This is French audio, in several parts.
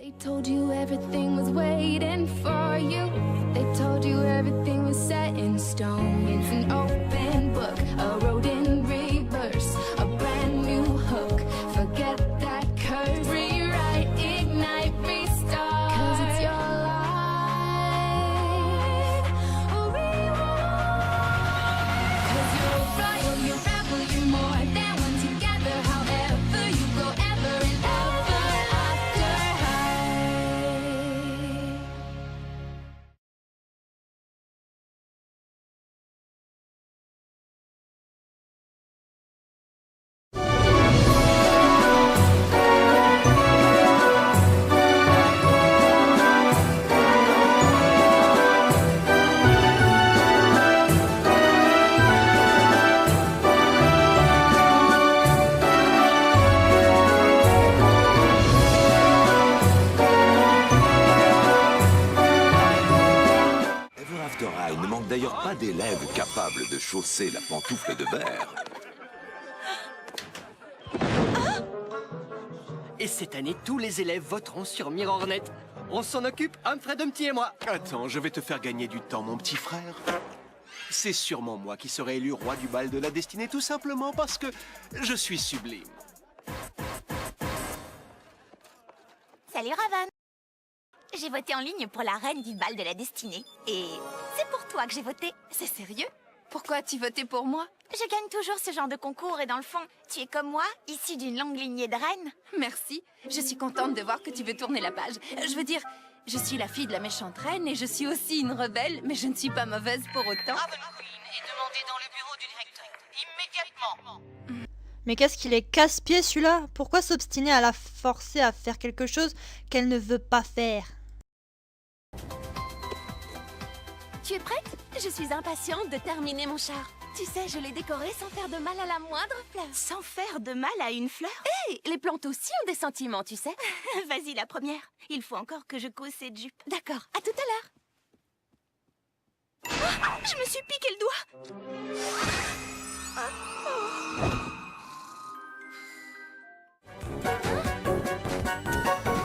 They told you everything was waiting for you. They told you everything was set in stone. It's an open book, a road in reverse, a brand new hook. Forget that curse. Rewrite, ignite, restart. 'Cause it's your life. Or rewind. 'Cause you're a royal, you rebel, you're more than one together. However you go, ever and ever after high. Ever After High ne manque d'ailleurs pas d'élèves capables de chausser la pantoufle de verre. Et cette année, tous les élèves voteront sur MirrorNet. On s'en occupe, Humphrey Dumpty et moi. Attends, je vais te faire gagner du temps, mon petit frère. C'est sûrement moi qui serai élu roi du bal de la destinée, tout simplement parce que je suis sublime. Salut Raven. J'ai voté en ligne pour la reine du bal de la destinée. Et c'est pour toi que j'ai voté. C'est sérieux? Pourquoi as-tu voté pour moi? Je gagne toujours ce genre de concours et dans le fond, tu es comme moi, issue d'une longue lignée de reines. Merci. Je suis contente de voir que tu veux tourner la page. Je veux dire, je suis la fille de la méchante reine et je suis aussi une rebelle, mais je ne suis pas mauvaise pour autant. Raven Queen est demandé dans le bureau du directeur. Immédiatement. Mais qu'est-ce qu'il est casse-pied celui-là? Pourquoi s'obstiner à la forcer à faire quelque chose qu'elle ne veut pas faire? Tu es prête? Je suis impatiente de terminer mon char. Tu sais, je l'ai décoré sans faire de mal à la moindre fleur. Sans faire de mal à une fleur? Hé, les plantes aussi ont des sentiments, tu sais. Vas-y, la première. Il faut encore que je cause cette jupe. D'accord, à tout à l'heure. Ah, je me suis piqué le doigt.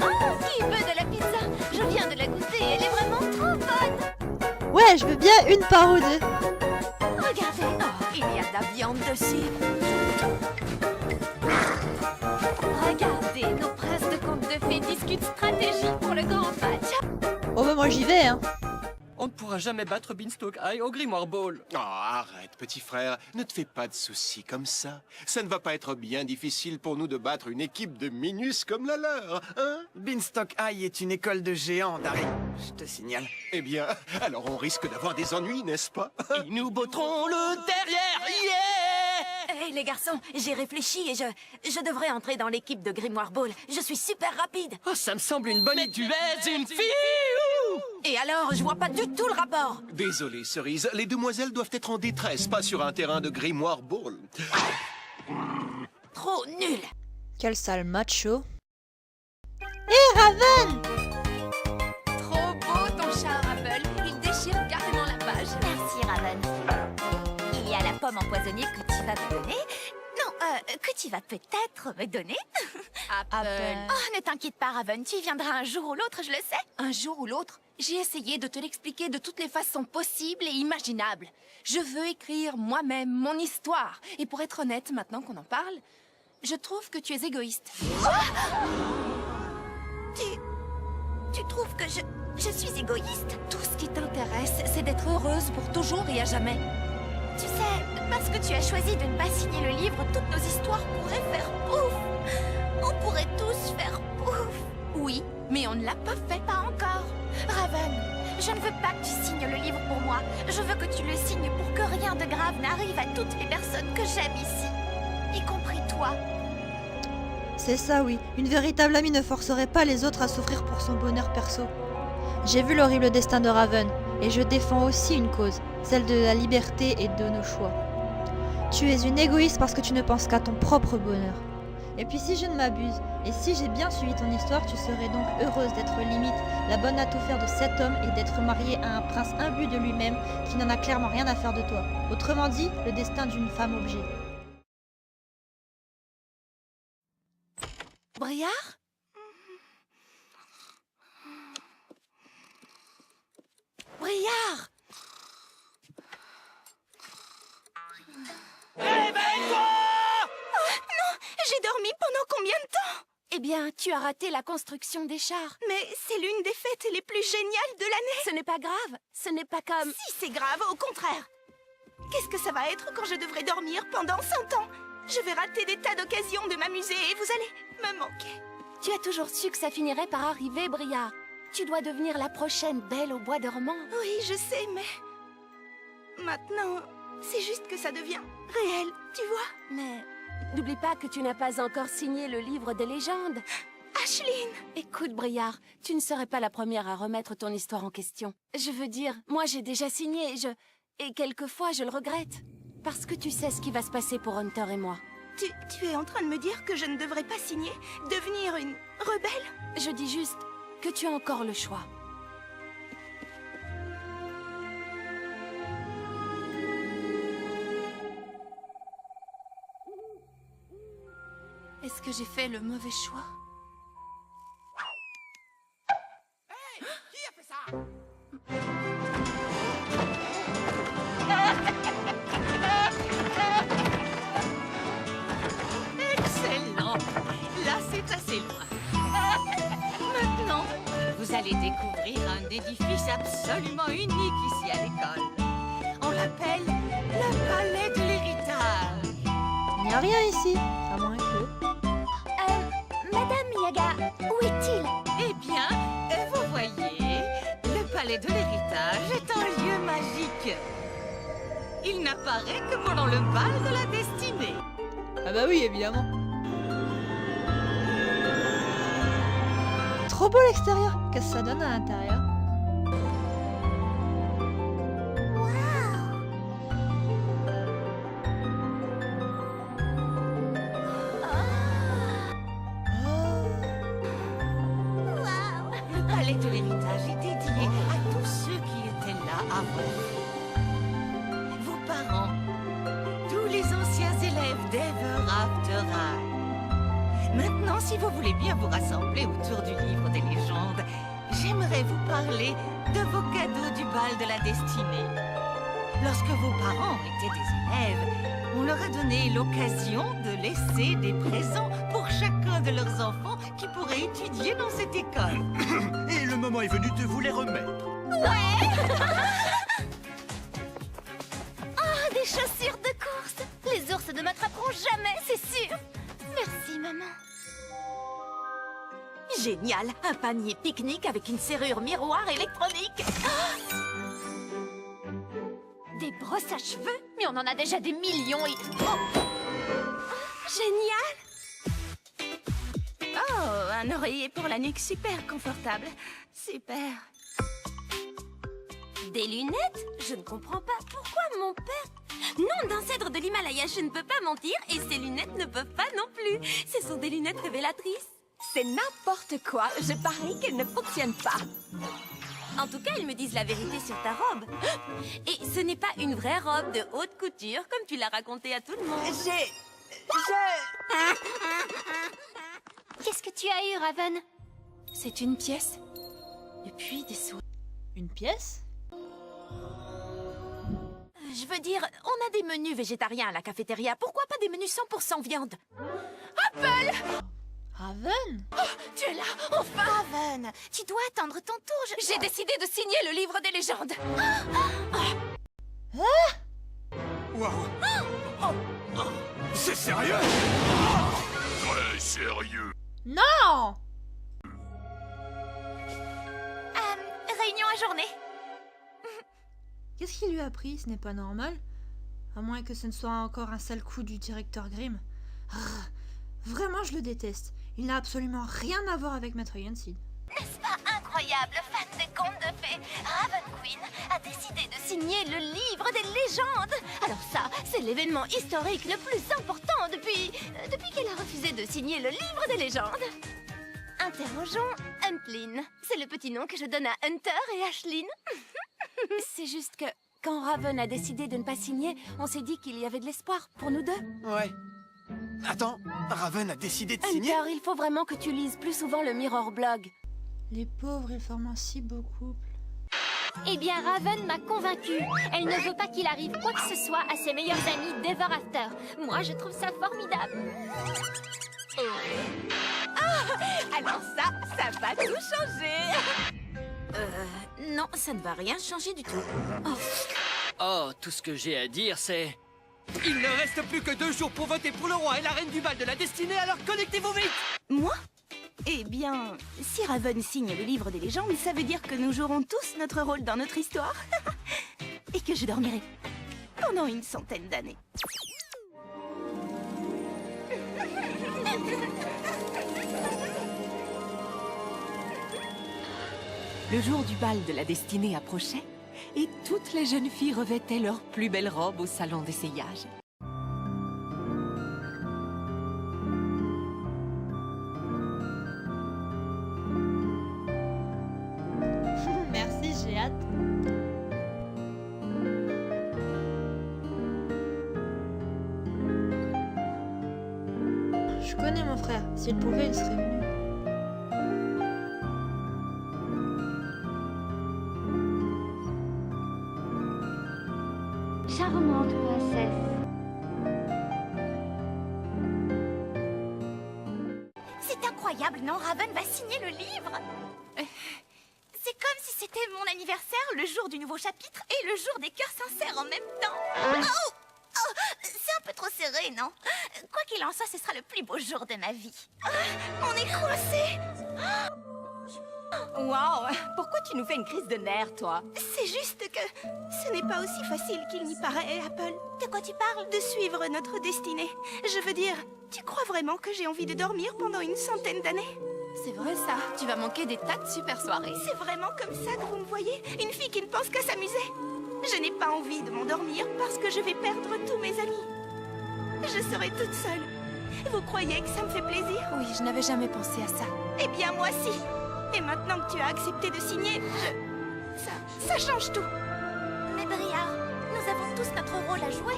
Oh, qui veut de la pizza? Je viens de la goûter, elle est vraiment trop bonne. Ouais, je veux bien une part ou deux. Regardez, oh, il y a de la viande dessus. Regardez, nos princes de contes de fées discutent stratégie pour le grand match. Oh bah moi j'y vais hein. On ne pourra jamais battre Beanstalk High au Grimoire Ball. Oh, arrête, petit frère, ne te fais pas de soucis comme ça. Ça ne va pas être bien difficile pour nous de battre une équipe de minus comme la leur, hein? Beanstalk High est une école de géants, Darry. Je te signale. Eh bien, alors on risque d'avoir des ennuis, n'est-ce pas? Et nous botterons le derrière, yeah! Hé les garçons, j'ai réfléchi et je devrais entrer dans l'équipe de Grimoire Ball. Je suis super rapide. Oh, ça me semble une bonne Mais idée. tu es une fille! Et alors, je vois pas du tout le rapport. Désolé, Cerise, les demoiselles doivent être en détresse, pas sur un terrain de Grimoire Ball. Trop nul. Quel sale macho. Hé Raven! Trop beau ton char, Apple. Il déchire carrément la page. Merci Raven. Il y a la pomme empoisonnée que tu vas me donner. Non, que tu vas peut-être me donner. Apple. Oh, ne t'inquiète pas Raven, tu y viendras un jour ou l'autre, je le sais. Un jour ou l'autre, j'ai essayé de te l'expliquer de toutes les façons possibles et imaginables. Je veux écrire moi-même mon histoire. Et pour être honnête, maintenant qu'on en parle, je trouve que tu es égoïste. Tu trouves que je suis égoïste? Tout ce qui t'intéresse, c'est d'être heureuse pour toujours et à jamais. Tu sais, parce que tu as choisi de ne pas signer le livre, toutes nos histoires pourraient faire pouf. On pourrait tous faire pouf. Oui, mais on ne l'a pas fait. Pas encore. Raven, je ne veux pas que tu signes le livre pour moi. Je veux que tu le signes pour que rien de grave n'arrive à toutes les personnes que j'aime ici. Y compris toi. C'est ça oui, une véritable amie ne forcerait pas les autres à souffrir pour son bonheur perso. J'ai vu l'horrible destin de Raven, et je défends aussi une cause, celle de la liberté et de nos choix. Tu es une égoïste parce que tu ne penses qu'à ton propre bonheur. Et puis si je ne m'abuse, et si j'ai bien suivi ton histoire, tu serais donc heureuse d'être limite la bonne à tout faire de cet homme et d'être mariée à un prince imbu de lui-même qui n'en a clairement rien à faire de toi. Autrement dit, le destin d'une femme objet. Briard? Briard! J'ai dormi pendant combien de temps? Eh bien, tu as raté la construction des chars. Mais c'est l'une des fêtes les plus géniales de l'année. Ce n'est pas grave. Ce n'est pas comme... Si, c'est grave, au contraire. Qu'est-ce que ça va être quand je devrai dormir pendant 100 ans? Je vais rater des tas d'occasions de m'amuser et vous allez me manquer. Tu as toujours su que ça finirait par arriver, Briard. Tu dois devenir la prochaine Belle au bois dormant. Oui, je sais, mais... Maintenant, c'est juste que ça devient réel, tu vois. Mais... n'oublie pas que tu n'as pas encore signé le livre des légendes. Ashline! Écoute, Briard, tu ne serais pas la première à remettre ton histoire en question. Je veux dire, moi j'ai déjà signé, et quelquefois je le regrette. Parce que tu sais ce qui va se passer pour Hunter et moi. Tu es en train de me dire que je ne devrais pas signer? Devenir une rebelle? Je dis juste que tu as encore le choix. Est-ce que j'ai fait le mauvais choix? Hey, qui a fait ça? Excellent. Là, c'est assez loin. Maintenant, vous allez découvrir un édifice absolument unique ici à l'école. On l'appelle le Palais de l'Héritage. Il n'y a rien ici, à moins que... Madame Yaga, où est-il? Eh bien, vous voyez, le Palais de l'Héritage est un lieu magique. Il n'apparaît que pendant le bal de la destinée. Ah bah oui, évidemment. Trop beau l'extérieur. Qu'est-ce que ça donne à l'intérieur? Le Palais de l'Héritage est dédié à tous ceux qui étaient là avant vous. Vos parents, tous les anciens élèves d'Ever After High. Maintenant, si vous voulez bien vous rassembler autour du livre des légendes, j'aimerais vous parler de vos cadeaux du bal de la destinée. Lorsque vos parents étaient des élèves, on leur a donné l'occasion de laisser des présents pour chacun de leurs enfants qui pourraient étudier dans cette école. Et le moment est venu de vous les remettre. Oh, des chaussures de course! Les ours ne m'attraperont jamais, c'est sûr! Merci, maman. Génial! Un panier pique-nique avec une serrure miroir électronique! Des brosses à cheveux? Mais on en a déjà des millions et... Oh. Génial! Oh, un oreiller pour la nuque super confortable. Super. Des lunettes? Je ne comprends pas. Pourquoi mon père... Non, d'un cèdre de l'Himalaya, je ne peux pas mentir. Et ces lunettes ne peuvent pas non plus. Ce sont des lunettes révélatrices. C'est n'importe quoi. Je parie qu'elles ne fonctionnent pas. En tout cas, ils me disent la vérité sur ta robe. Et ce n'est pas une vraie robe de haute couture, comme tu l'as raconté à tout le monde. Qu'est-ce que tu as eu, Raven? C'est une pièce. Depuis des soins. Une pièce? Je veux dire, on a des menus végétariens à la cafétéria. Pourquoi pas des menus 100% viande? Apple! Raven? Oh, tu es là, enfin! Raven, tu dois attendre ton tour. J'ai décidé de signer le livre des légendes. Waouh! C'est sérieux? Très sérieux. Non! Réunion à journée. Qu'est-ce qu'il lui a pris? Ce n'est pas normal. À moins que ce ne soit encore un sale coup du directeur Grimm. Vraiment, je le déteste. Il n'a absolument rien à voir avec Maître Yancy. N'est-ce pas incroyable, fan de contes de fées? Raven Queen a décidé de signer le livre des légendes. Alors ça, c'est l'événement historique le plus important depuis qu'elle a refusé de signer le livre des légendes. Interrogeons Huntlin. C'est le petit nom que je donne à Hunter et Ashline. C'est juste que quand Raven a décidé de ne pas signer, on s'est dit qu'il y avait de l'espoir pour nous deux. Ouais. Attends, Raven a décidé de signer? Hunter, il faut vraiment que tu lises plus souvent le Mirror Blog. Les pauvres, ils forment un si beau couple. Eh bien, Raven m'a convaincue. Elle ne veut pas qu'il arrive quoi que ce soit à ses meilleurs amis d'Ever After. Moi, je trouve ça formidable. Alors ça va tout changer. Non, ça ne va rien changer du tout. Oh, tout ce que j'ai à dire, c'est... Il ne reste plus que 2 jours pour voter pour le roi et la reine du bal de la destinée, alors connectez-vous vite! Moi? Eh bien, si Raven signe le livre des légendes, ça veut dire que nous jouerons tous notre rôle dans notre histoire. Et que je dormirai pendant une centaine d'années. Le jour du bal de la destinée approchait et toutes les jeunes filles revêtaient leurs plus belles robes au salon d'essayage. Merci, j'ai hâte. Je connais mon frère. S'il pouvait, il serait venu. Charmante princesse. C'est incroyable, non? Raven va signer le livre. C'est comme si c'était mon anniversaire, le jour du nouveau chapitre, et le jour des cœurs sincères en même temps. Oh, c'est un peu trop serré, non? Quoi qu'il en soit, ce sera le plus beau jour de ma vie. On est coincés. Waouh! Pourquoi tu nous fais une crise de nerfs, toi? C'est juste que ce n'est pas aussi facile qu'il n'y paraît, Apple. De quoi tu parles? De suivre notre destinée. Je veux dire, tu crois vraiment que j'ai envie de dormir pendant une centaine d'années? C'est vrai ça, tu vas manquer des tas de super soirées. C'est vraiment comme ça que vous me voyez? Une fille qui ne pense qu'à s'amuser? Je n'ai pas envie de m'endormir parce que je vais perdre tous mes amis. Je serai toute seule. Vous croyez que ça me fait plaisir? Oui, je n'avais jamais pensé à ça. Eh bien, moi si. Et maintenant que tu as accepté de signer, ça change tout. Mais Briar, nous avons tous notre rôle à jouer.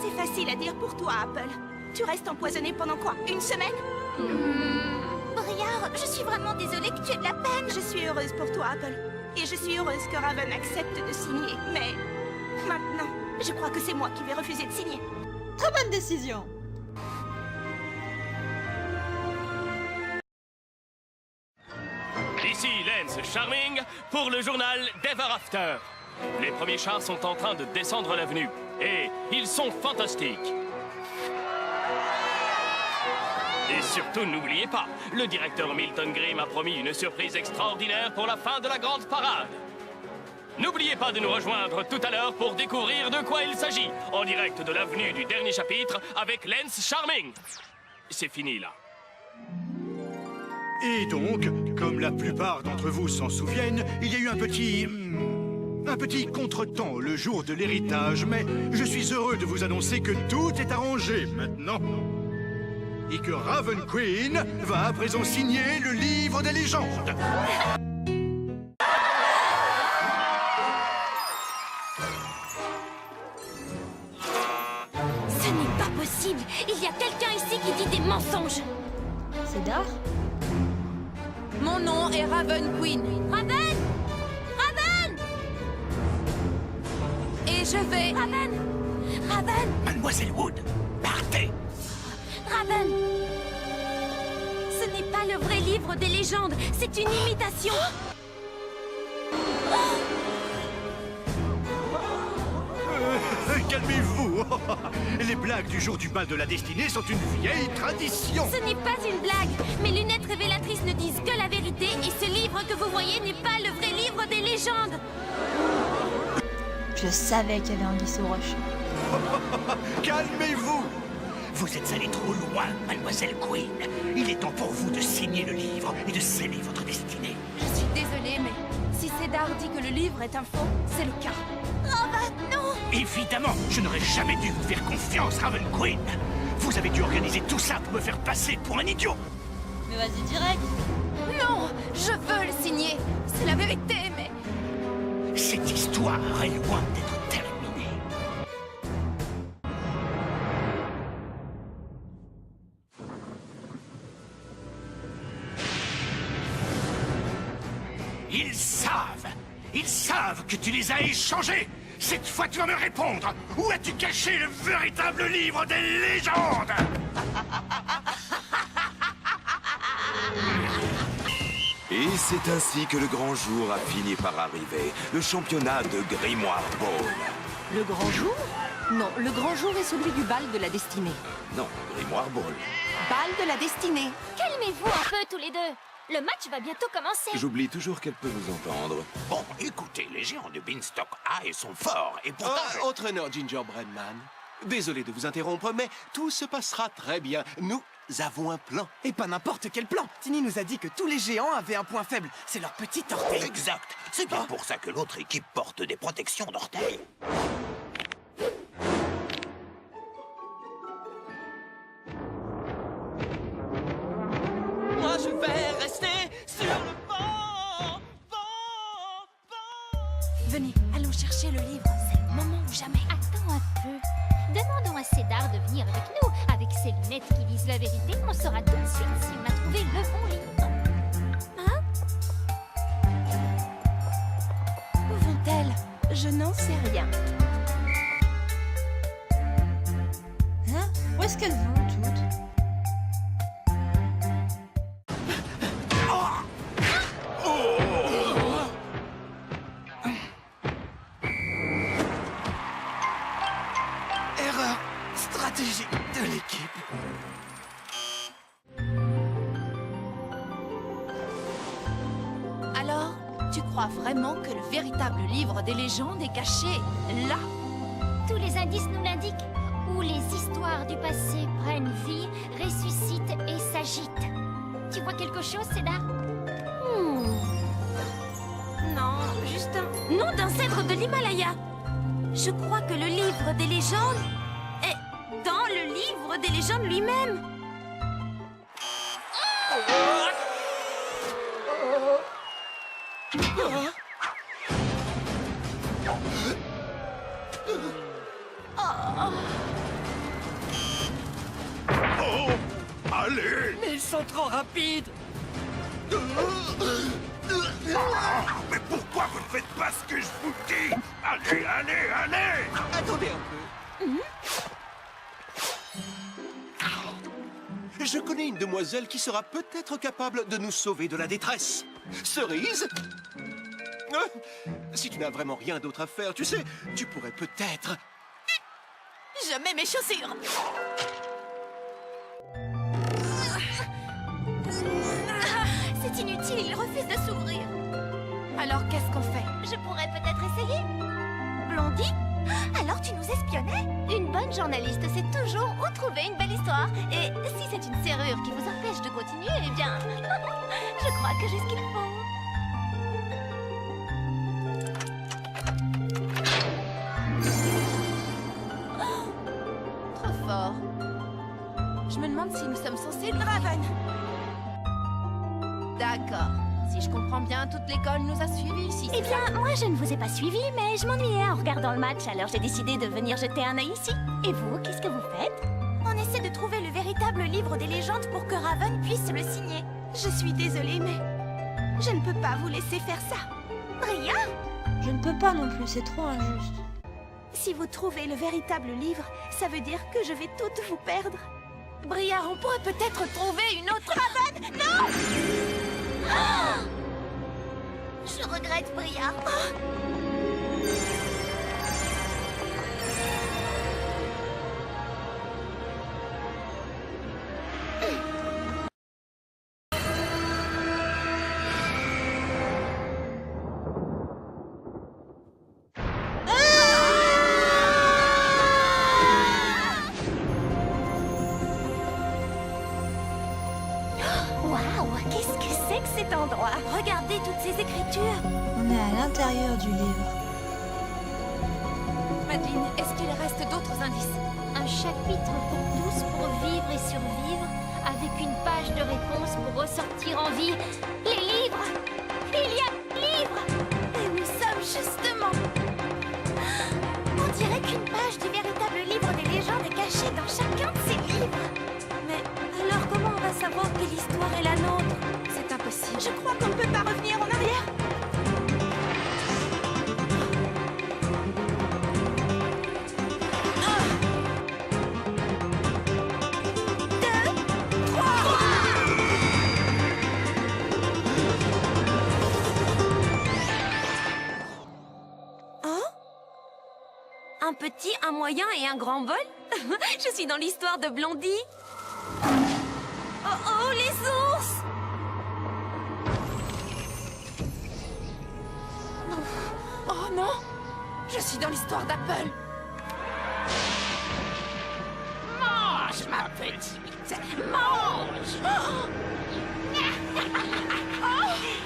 C'est facile à dire pour toi, Apple. Tu restes empoisonné pendant quoi? Une semaine? Briar, je suis vraiment désolée que tu aies de la peine. Je suis heureuse pour toi, Apple. Et je suis heureuse que Raven accepte de signer. Mais maintenant, je crois que c'est moi qui vais refuser de signer. Très bonne décision. Ici Lance Charming pour le journal d'Ever After. Les premiers chars sont en train de descendre l'avenue et ils sont fantastiques. Et surtout, n'oubliez pas, le directeur Milton Grimm a promis une surprise extraordinaire pour la fin de la grande parade. N'oubliez pas de nous rejoindre tout à l'heure pour découvrir de quoi il s'agit, en direct de l'avenue du dernier chapitre avec Lance Charming. C'est fini là. Et donc, comme la plupart d'entre vous s'en souviennent, il y a eu un petit contretemps le jour de l'héritage, mais je suis heureux de vous annoncer que tout est arrangé maintenant. Et que Raven Queen va à présent signer le livre des légendes. Ce n'est pas possible. Il y a quelqu'un ici qui dit des mensonges. C'est Dar? Mon nom est Raven Queen. Raven! Raven! Et je vais... Raven! Raven! Mademoiselle Wood, partez! Raven! Ce n'est pas le vrai livre des légendes, c'est une imitation. Calmez-vous. Les blagues du jour du bal de la destinée sont une vieille tradition. Ce n'est pas une blague. Mes lunettes révélatrices ne disent que la vérité et ce livre que vous voyez n'est pas le vrai livre des légendes. Je savais qu'il y avait Anguille sous roche. Calmez-vous. Vous êtes allé trop loin, Mademoiselle Queen. Il est temps pour vous de signer le livre et de sceller votre destinée. Je suis désolée, mais si Cédar dit que le livre est un faux, c'est le cas. Raven, non! Évidemment, je n'aurais jamais dû vous faire confiance, Raven Queen. Vous avez dû organiser tout ça pour me faire passer pour un idiot. Mais vas-y direct. Non, je veux le signer. C'est la vérité, mais... Cette histoire est loin d'être terminée. Ils savent. Ils savent que tu les as échangés. Cette fois, tu vas me répondre. Où as-tu caché le véritable livre des légendes? Et c'est ainsi que le grand jour a fini par arriver. Le championnat de Grimoire Ball. Le grand jour? Non, le grand jour est celui du bal de la destinée. Non, Grimoire Ball. Bal de la destinée. Calmez-vous un peu tous les deux. Le match va bientôt commencer. J'oublie toujours qu'elle peut nous entendre. Bon, écoutez, les géants de Beanstalk High sont forts et pourtant... Entraîneur Gingerbread Man, désolé de vous interrompre, mais tout se passera très bien. Nous avons un plan. Et pas n'importe quel plan. Tini nous a dit que tous les géants avaient un point faible. C'est leur petit orteil. Exact. C'est bien pour ça que l'autre équipe porte des protections d'orteil. Moi, je vais rester sur le banc. Venez, allons chercher le livre. C'est le moment ou jamais. Attends un peu. Demandons à Cédar de venir avec nous. Avec ses lunettes qui disent la vérité, on saura tout de suite si on a trouvé le bon livre. Hein? Où vont-elles? Je n'en sais rien. Hein? Où est-ce qu'elles vont toutes? Erreur stratégique de l'équipe. Alors, tu crois vraiment que le véritable livre des légendes est caché là? Tous les indices nous l'indiquent. Où les histoires du passé prennent vie, ressuscitent et s'agitent. Tu vois quelque chose, Cédar? Non, juste un nom d'un cèdre de l'Himalaya. Je crois que le livre des légendes est dans le livre des légendes lui-même. Oh, allez! Mais ils sont trop rapides. Mais pourquoi vous ne faites pas ce que je vous dis? Allez, allez, allez! Attendez un peu. Je connais une demoiselle qui sera peut-être capable de nous sauver de la détresse. Cerise? Si tu n'as vraiment rien d'autre à faire, tu sais, tu pourrais peut-être... Je mets mes chaussures. C'est inutile, il refuse de s'ouvrir. Alors qu'est-ce qu'on fait? Je pourrais peut-être essayer. Blondie? Alors tu nous espionnais? Une bonne journaliste sait toujours où trouver une belle histoire. Et si c'est une serrure qui vous empêche de continuer, eh bien, je crois que j'ai ce qu'il faut. Trop fort. Je me demande si nous sommes censés... Raven! D'accord. Si je comprends bien, toute l'école nous a suivis ici. Eh bien, moi je ne vous ai pas suivi, mais je m'ennuyais en regardant le match, alors j'ai décidé de venir jeter un œil ici. Et vous, qu'est-ce que vous faites? On essaie de trouver le véritable livre des légendes pour que Raven puisse le signer. Je suis désolée, mais je ne peux pas vous laisser faire ça. Bria? Je ne peux pas non plus, c'est trop injuste. Si vous trouvez le véritable livre, ça veut dire que je vais toutes vous perdre. Bria, on pourrait peut-être trouver une autre... Raven, non! Oh! Je regrette, Bria. Waouh, qu'est-ce que c'est que cet endroit? Regardez toutes ces écritures. On est à l'intérieur du livre. Madeleine, est-ce qu'il reste d'autres indices? Un chapitre pour tous pour vivre et survivre, avec une page de réponse pour ressortir en vie. Les livres! Il y a livres! Et nous sommes justement... On dirait qu'une page du véritable livre des légendes est cachée dans chacun de ces livres. Mais alors comment on va savoir quelle histoire est la nôtre? C'est impossible. Je crois qu'on ne peut pas revenir en arrière. petit, un moyen et un grand bol? Je suis dans l'histoire de Blondie. Oh oh, les ours! Oh non! Je suis dans l'histoire d'Apple. Mange, ma petite, mange.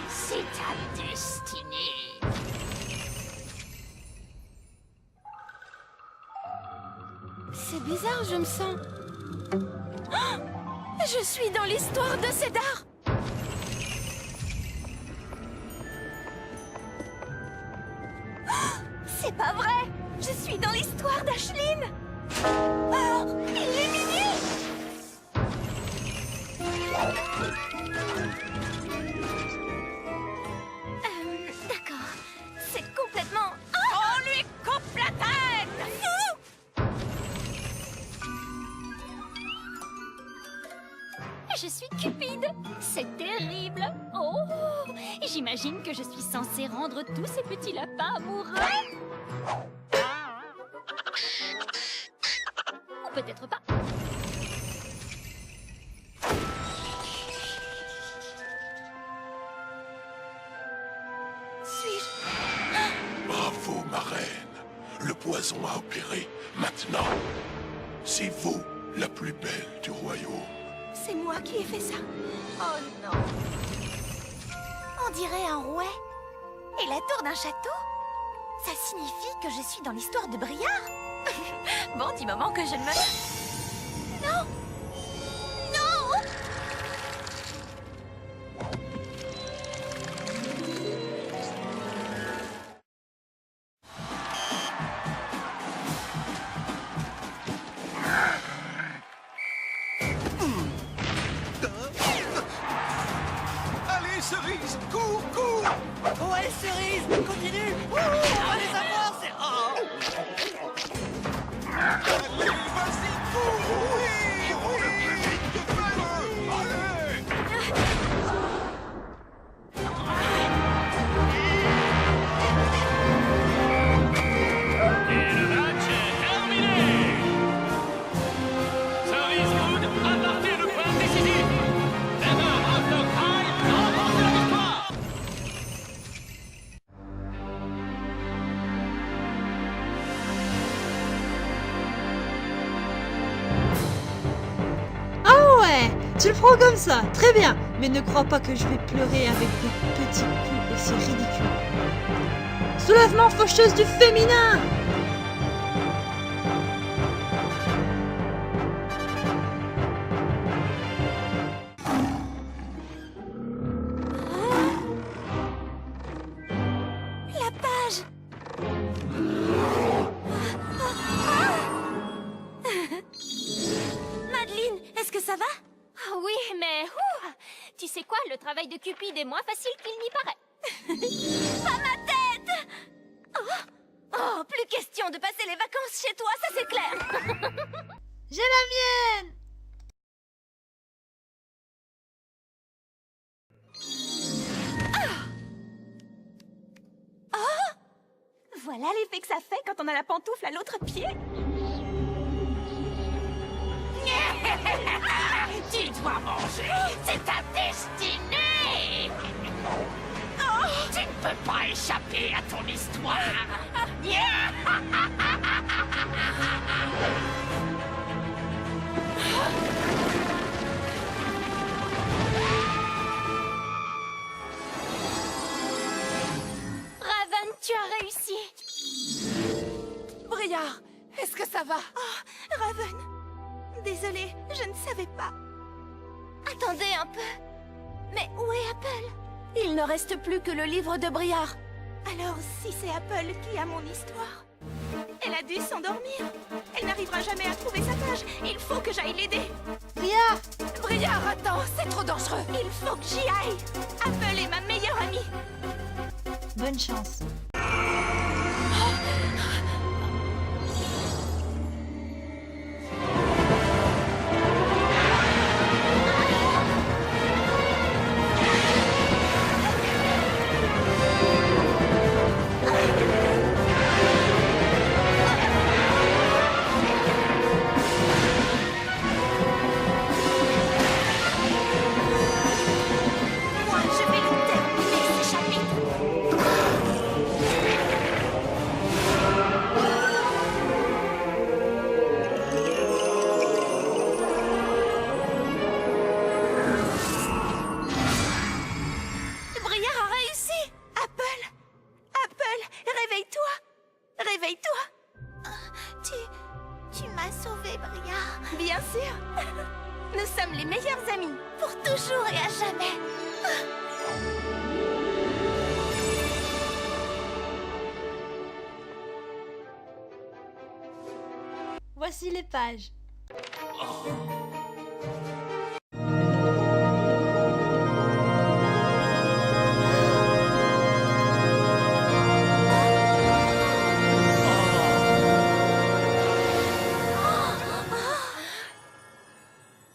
C'est ta destinée. C'est bizarre, je me sens... Oh, je suis dans l'histoire de Cédar. C'est pas vrai! Je suis dans l'histoire d'Ashlyn! Oh, il est minuit! D'accord. C'est complètement... Oh, on lui coupe la tête! Je suis Cupide. C'est terrible. Oh, j'imagine que je suis censée rendre tous ces petits lapins amoureux. Ou peut-être pas. Suis-je... Bravo, ma reine. Le poison a opéré. Maintenant, c'est vous, la plus belle du royaume. C'est moi qui ai fait ça. Oh non. On dirait un rouet. Et la tour d'un château? Ça signifie que je suis dans l'histoire de Briard? Bon, petit moment que je ne me... Non! Non! Allez, Cerise, cours, cours! Ouais, Cerise, continue. On va les avoir, c'est... Oh. Allez, vas-y, cours! Oui, oui! Allez! Et le match est terminé. Cerise Good a marqué le point décisif. Never Outlook High remporte la victoire. Ah ouais, tu le prends comme ça, très bien. Mais ne crois pas que je vais pleurer avec des petits coups aussi ridicules. Soulèvement faucheuse du féminin! La page! Madeleine, est-ce que ça va? Oh oui, mais... tu sais quoi, le travail de Cupide est moins facile qu'il n'y paraît. Pas ma tête! Oh, plus question de passer les vacances chez toi, ça c'est clair! J'ai la mienne! Voilà l'effet que ça fait quand on a la pantoufle à l'autre pied. Tu dois manger. C'est ta destinée. Tu ne peux pas échapper à ton histoire. Raven, tu as réussi. Briard, est-ce que ça va? Oh, Raven. Désolée, je ne savais pas. Attendez un peu. Mais où est Apple? Il ne reste plus que le livre de Briard. Alors, si c'est Apple qui a mon histoire, elle a dû s'endormir. Elle n'arrivera jamais à trouver sa page. Il faut que j'aille l'aider. Briard! Briard, attends, c'est trop dangereux. Il faut que j'y aille. Apple est ma meilleure amie. Bonne chance. les meilleurs amis. Pour toujours et à jamais. Voici les pages.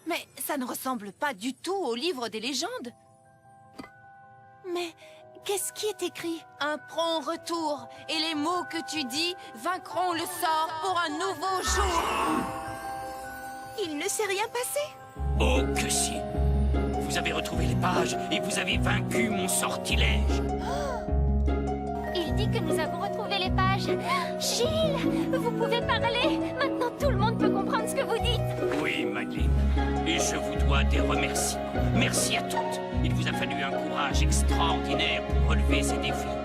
Mais ça ne ressemble pas du tout au livre des légendes. Mais qu'est-ce qui est écrit? Un prompt retour, et les mots que tu dis vaincront le sort pour un nouveau jour. Il ne s'est rien passé. Oh que si! Vous avez retrouvé les pages et vous avez vaincu mon sortilège. Il dit que nous avons retrouvé les pages. Gilles, vous pouvez parler. Maintenant, tout le monde peut comprendre ce que vous dites. Oui, Madeleine. Et je vous dois des remerciements. Merci à toutes. Il vous a fallu un courage extraordinaire pour relever ces défis.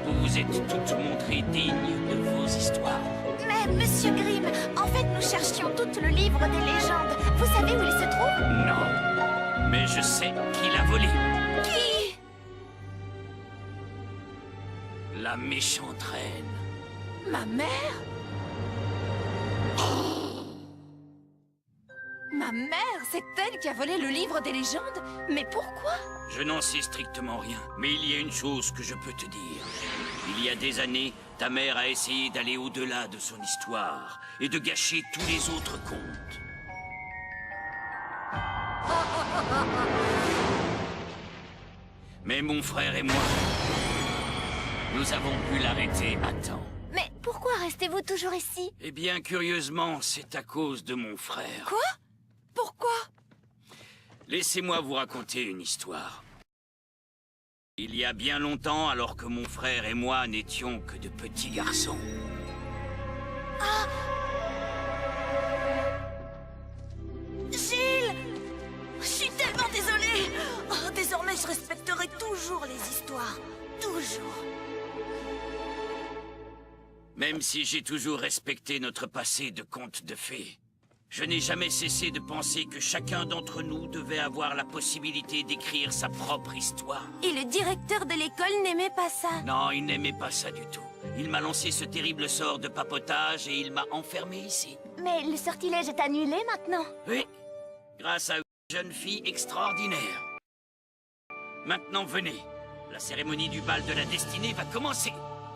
Vous vous êtes toutes montrées dignes de vos histoires. Mais, Monsieur Grimm, en fait, nous cherchions tout le livre des légendes. Vous savez où il se trouve? Non. Mais je sais qui l'a volé. Qui? La méchante reine. Ma mère? Ma mère, c'est elle qui a volé le livre des légendes? Mais pourquoi? Je n'en sais strictement rien, mais il y a une chose que je peux te dire. Il y a des années, ta mère a essayé d'aller au-delà de son histoire et de gâcher tous les autres contes. Mais mon frère et moi, nous avons pu l'arrêter à temps. Mais pourquoi restez-vous toujours ici? Eh bien, curieusement, c'est à cause de mon frère. Quoi? Pourquoi? Laissez-moi vous raconter une histoire. Il y a bien longtemps, alors que mon frère et moi n'étions que de petits garçons. Ah! Gilles! Je suis tellement désolée! Oh, désormais, je respecterai toujours les histoires. Toujours. Même si j'ai toujours respecté notre passé de conte de fées, je n'ai jamais cessé de penser que chacun d'entre nous devait avoir la possibilité d'écrire sa propre histoire. Et le directeur de l'école n'aimait pas ça. Non, il n'aimait pas ça du tout. Il m'a lancé ce terrible sort de papotage et il m'a enfermé ici. Mais le sortilège est annulé maintenant. Oui, grâce à une jeune fille extraordinaire. Maintenant, venez. La cérémonie du bal de la destinée va commencer.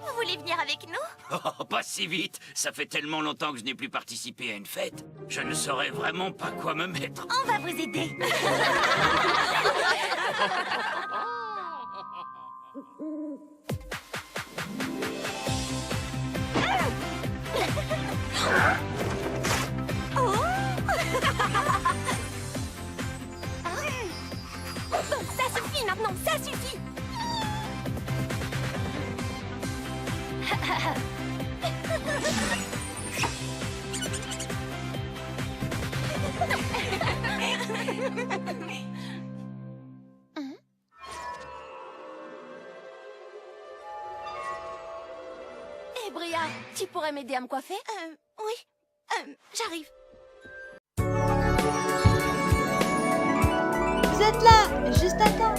Vous voulez venir avec nous? Oh, pas si vite. Ça fait tellement longtemps que je n'ai plus participé à une fête. Je ne saurais vraiment pas quoi me mettre. On va vous aider. Bon, ça suffit maintenant, ça suffit. Eh, Bria, tu pourrais m'aider à me coiffer? Oui. J'arrive. Vous êtes là, juste à temps.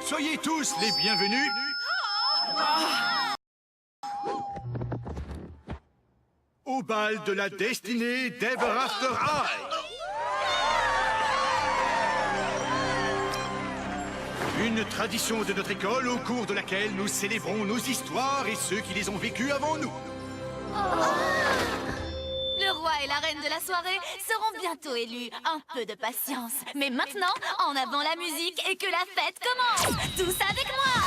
Soyez tous les bienvenus. au bal de la destinée d'Ever After High. Une tradition de notre école au cours de laquelle nous célébrons nos histoires et ceux qui les ont vécues avant nous. Le roi et la reine de la soirée seront bientôt élus. Un peu de patience. Mais maintenant, en avant la musique et que la fête commence. Tous avec moi.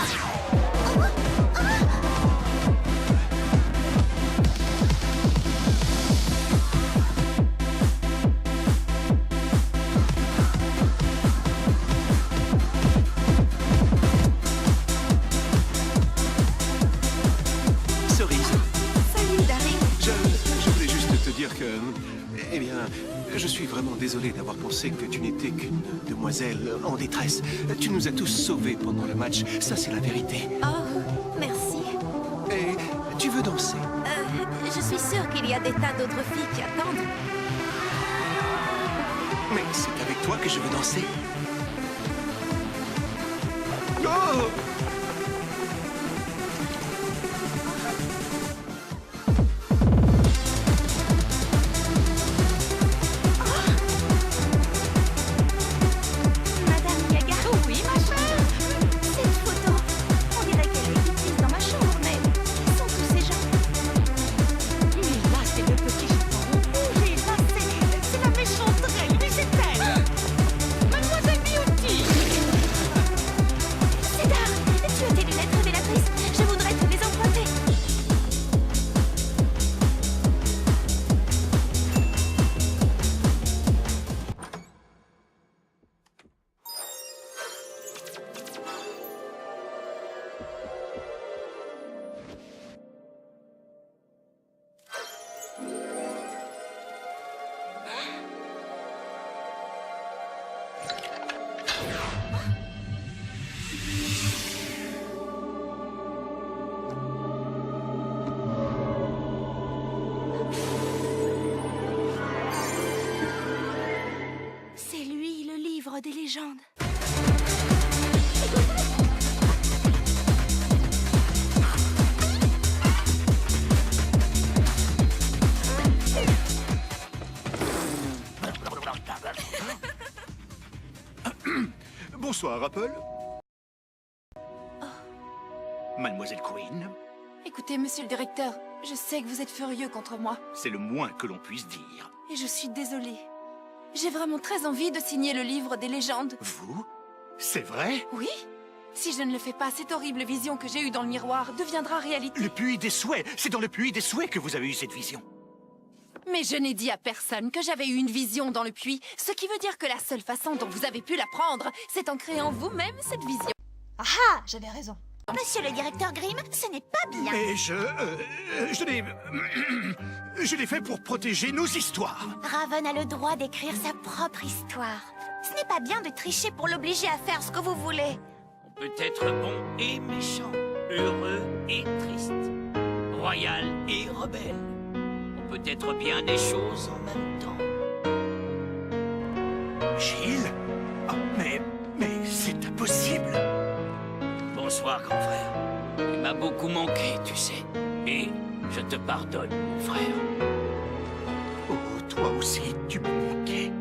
Cerise, Salut, Darling. je voulais juste te dire que... Eh bien, je suis vraiment désolé d'avoir pensé que tu n'étais qu'une demoiselle en détresse. Tu nous as tous sauvés pendant le match, ça c'est la vérité. Oh, merci. Et tu veux danser? Je suis sûre qu'il y a des tas d'autres filles qui attendent. Mais c'est avec toi que je veux danser. Oh! Madame Gaga. Oui, ma chère. Cette photo, on dirait qu'elle est ici dans ma chambre, mais qui sont tous ces gens? Mais là, c'est le petit chiffon rouge et là, c'est la méchante reine. Mais c'est elle. Mademoiselle Beauty. Cédar, tu as tes lunettes révélatrices. Je voudrais te les emprunter. C'est lui, le livre des légendes. Bonsoir, Apple. Mademoiselle Queen, Écoutez, monsieur le directeur, je sais que vous êtes furieux contre moi. c'est le moins que l'on puisse dire. Et je suis désolée. J'ai vraiment très envie de signer le livre des légendes. Vous? C'est vrai? Oui? Si je ne le fais pas, cette horrible vision que j'ai eue dans le miroir deviendra réalité. Le puits des souhaits. C'est dans le puits des souhaits que vous avez eu cette vision. Mais je n'ai dit à personne que j'avais eu une vision dans le puits, ce qui veut dire que la seule façon dont vous avez pu la prendre, c'est en créant vous-même cette vision. Ah ah, j'avais raison. Monsieur le directeur Grimm, ce n'est pas bien. Mais je l'ai fait pour protéger nos histoires. Raven a le droit d'écrire sa propre histoire. Ce n'est pas bien de tricher pour l'obliger à faire ce que vous voulez. On peut être bon et méchant, heureux et triste, royal et rebelle. On peut être bien des choses en même temps. Gilles? Ah, mais c'est impossible. Bonsoir, grand frère. Il m'a beaucoup manqué, tu sais. Et je te pardonne, mon frère. Oh, toi aussi, tu m'as manqué.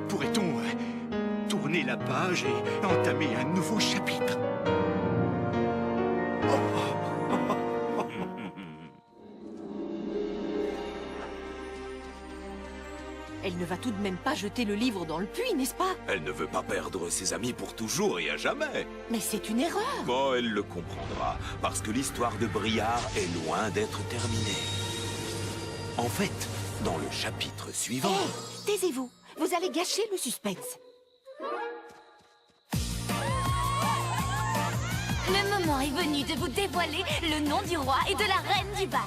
Pourrait-on tourner la page et entamer un nouveau chapitre? Elle ne va tout de même pas jeter le livre dans le puits, n'est-ce pas? Elle ne veut pas perdre ses amis pour toujours et à jamais. Mais c'est une erreur. Bon, elle le comprendra, parce que l'histoire de Briard est loin d'être terminée. En fait, dans le chapitre suivant... Hé, taisez-vous. Vous allez gâcher le suspense. Le moment est venu de vous dévoiler le nom du roi et de la reine du bal.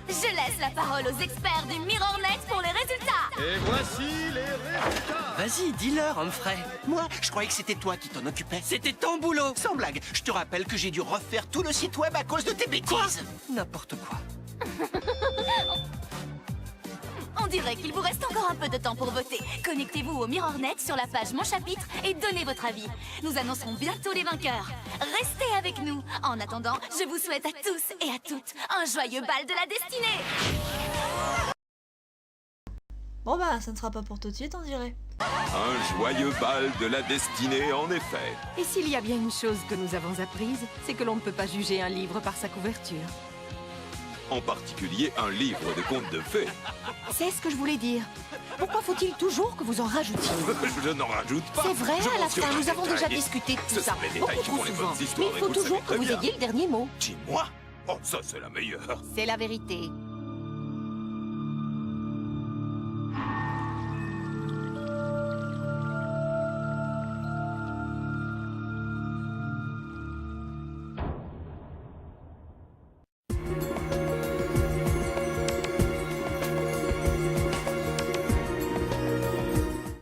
Je laisse la parole aux experts du MirrorNet pour les résultats. Et voici les résultats. Vas-y, dis-leur, Humphrey. Moi, je croyais que c'était toi qui t'en occupais. C'était ton boulot. Sans blague, je te rappelle que j'ai dû refaire tout le site web à cause de tes bêtises. N'importe quoi. On dirait qu'il vous reste encore un peu de temps pour voter. Connectez-vous au MirrorNet sur la page Mon Chapitre et donnez votre avis. Nous annoncerons bientôt les vainqueurs. Restez avec nous. En attendant, je vous souhaite à tous et à toutes un joyeux bal de la destinée. Bon bah, ça ne sera pas pour tout de suite, on dirait. Un joyeux bal de la destinée, en effet. Et s'il y a bien une chose que nous avons apprise, c'est que l'on ne peut pas juger un livre par sa couverture. En particulier un livre de contes de fées. C'est ce que je voulais dire. Pourquoi faut-il toujours que vous en rajoutiez? Je n'en rajoute pas. C'est vrai, Je à la mentionne fin, un nous avons détail. déjà discuté de tout Ce ça. sont les détails qui Beaucoup font trop les souvent. bonnes Mais histoires, il et faut vous le toujours savez que très vous bien. ayez le dernier mot. Qui, moi? Oh, ça c'est la meilleure. C'est la vérité.